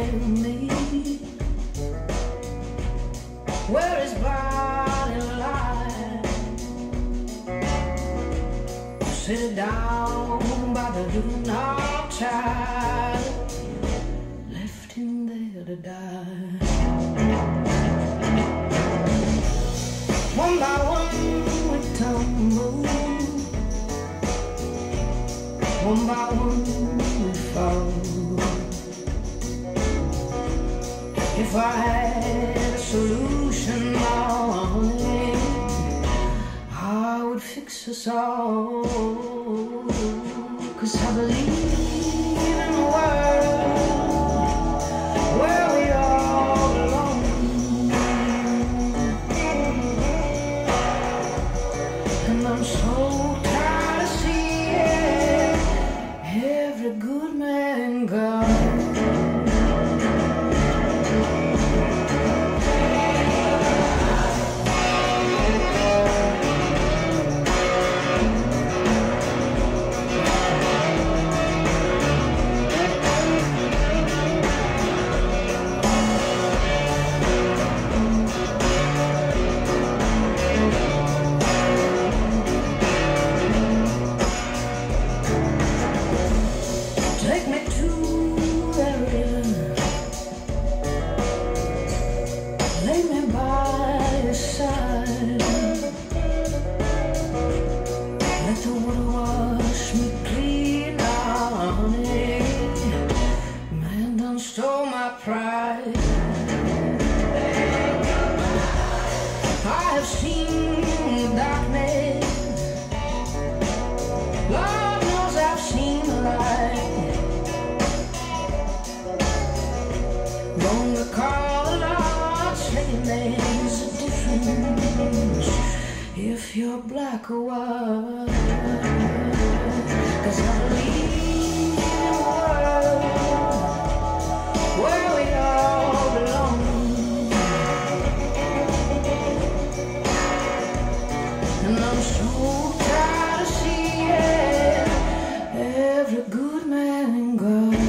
and me. Where his body lies, sit down by the little knob child, left him there to die. One by one we tumble, one by one we fall. If I had a solution, morning, I would fix us all. 'Cause I believe in a world where we all belong. And I'm so tired of seeing every good man gone. Take me to the river, lay me by your side, let the water wash me clean, honey. Man done stole my pride. I have seen darkness, Lord knows I've seen the light. Gonna call it out, saying there's a difference if you're black or white. 'Cause I believe in a world where we all belong. And I'm so tired of seeing every good man gone.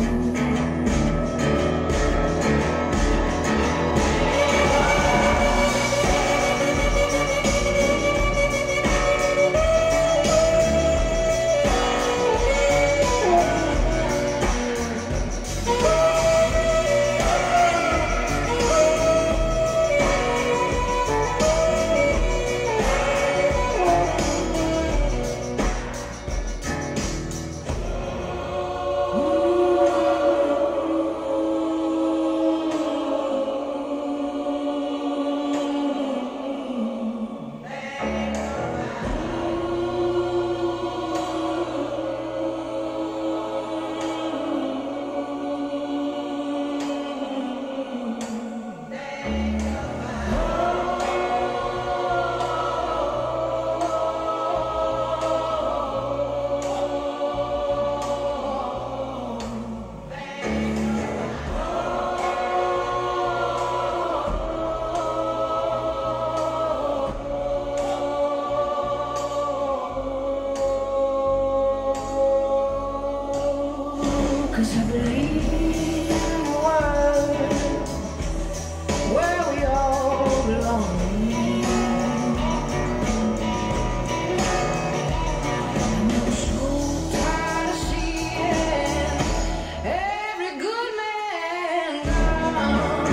Cause I believe in a world where we all belong. And I'm so tired of seeing every good man gone.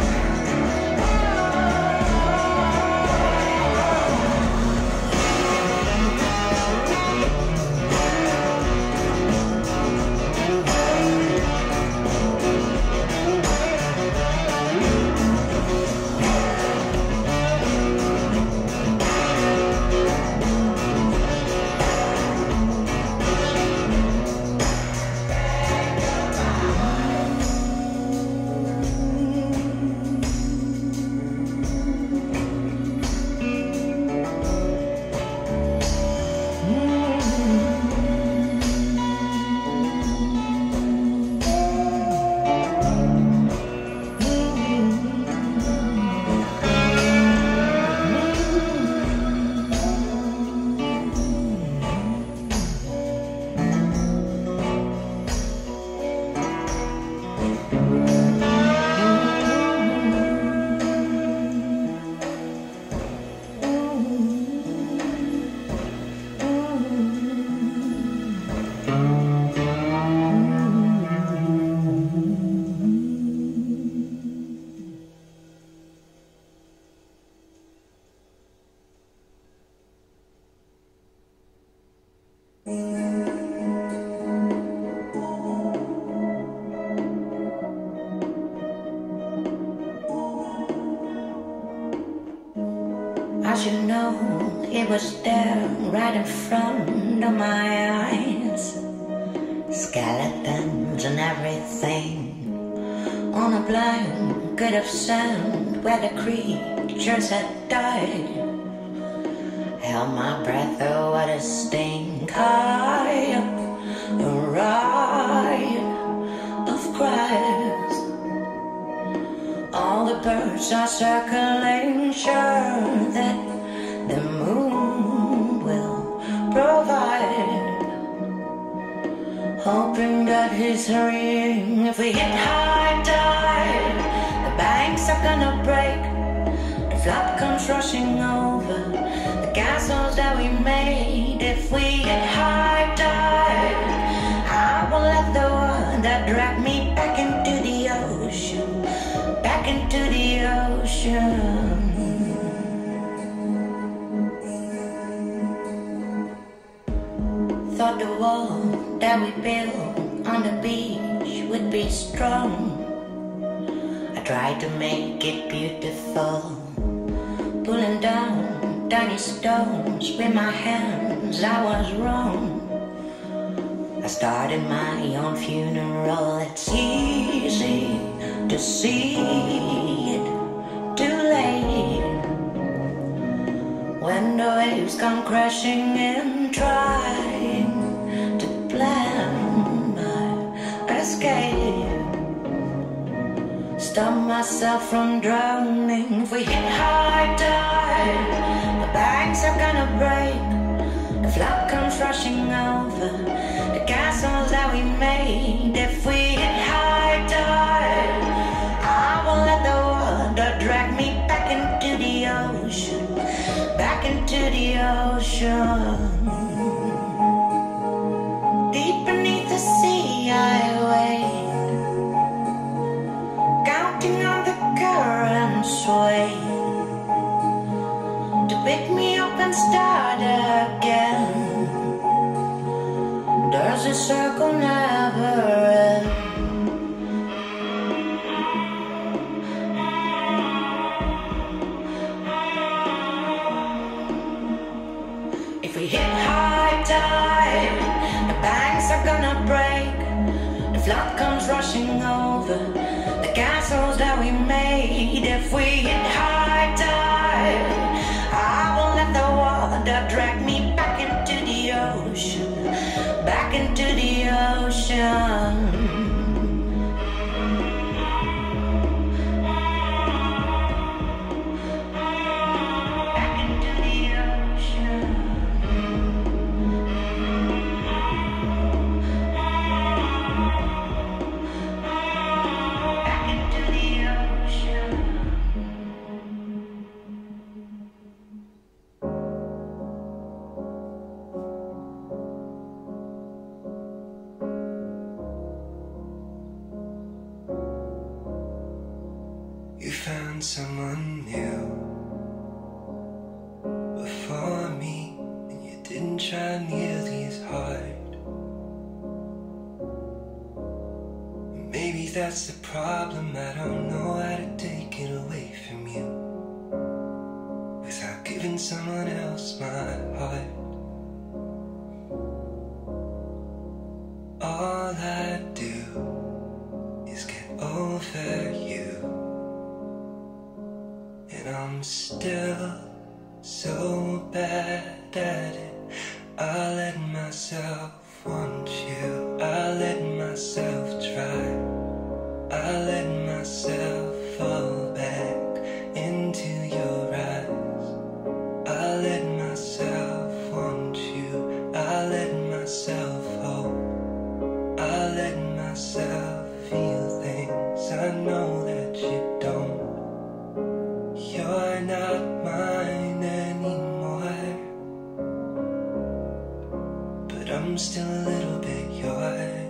it was there right in front of my eyes. Skeletons and everything on a blanket of sand where the creatures had died. Held my breath, oh what a stink. High up a riot of cries. All the birds are circling, sure that the moon will provide. Hoping that he's hurrying. If we hit high tide, the banks are gonna break. The flood comes rushing over the castles that we made. If we hit high tide, I will let the water drag me back into the ocean, back into the ocean. Thought the wall that we built on the beach would be strong. I tried to make it beautiful, pulling down tiny stones with my hands. I was wrong. I started my own funeral. It's easy to see it too late when the waves come crashing in, trying to plan my escape. Stop myself from drowning. If we hit high tide, the banks are gonna break. The flood comes rushing over the castles that we made. If we hit high tide, I will let the water drag me back into the ocean, back into the ocean. Deep beneath the sea I wait, counting on the current's sway to pick me up and start again. Does the circle never end? If we hit high tide, the banks are gonna break. The flood comes rushing over the castles that we made. If we hit high tide, I will let the water drag me back into the ocean, back into the ocean. You found someone new before me, and you didn't try nearly as hard. Maybe that's the problem, I don't know how to take it away from you without giving someone else my heart. All I do is get over you, and I'm still so bad at it. I let myself want you, I let myself try, I let myself fall back into your eyes. I let myself want you, I let myself hope, I let myself feel things I know that you don't. You're not mine anymore, but I'm still a little bit yours.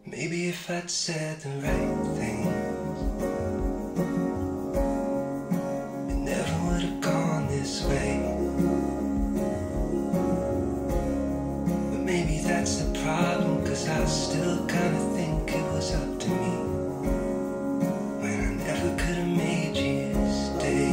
Maybe if I'd said the right things, it never would have gone this way. But maybe that's the problem, 'cause I still kinda think it was up to me when I never could have made you stay.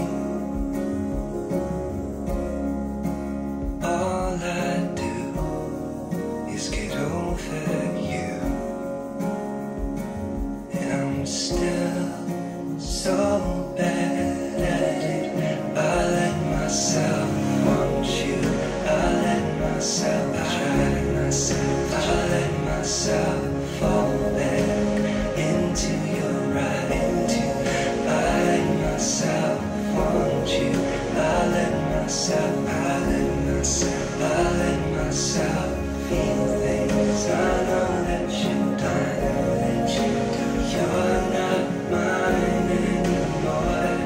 myself, I let myself feel things. I know that you've done, you're not mine anymore,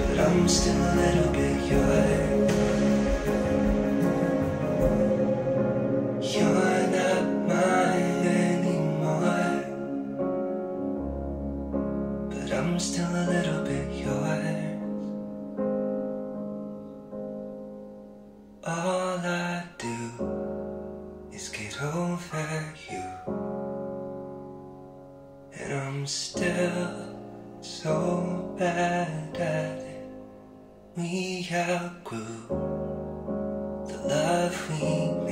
but I'm still a little bit yours. You're not mine anymore, but I'm still a little bit yours. All I do is get over you, and I'm still so bad at it. We outgrew the love we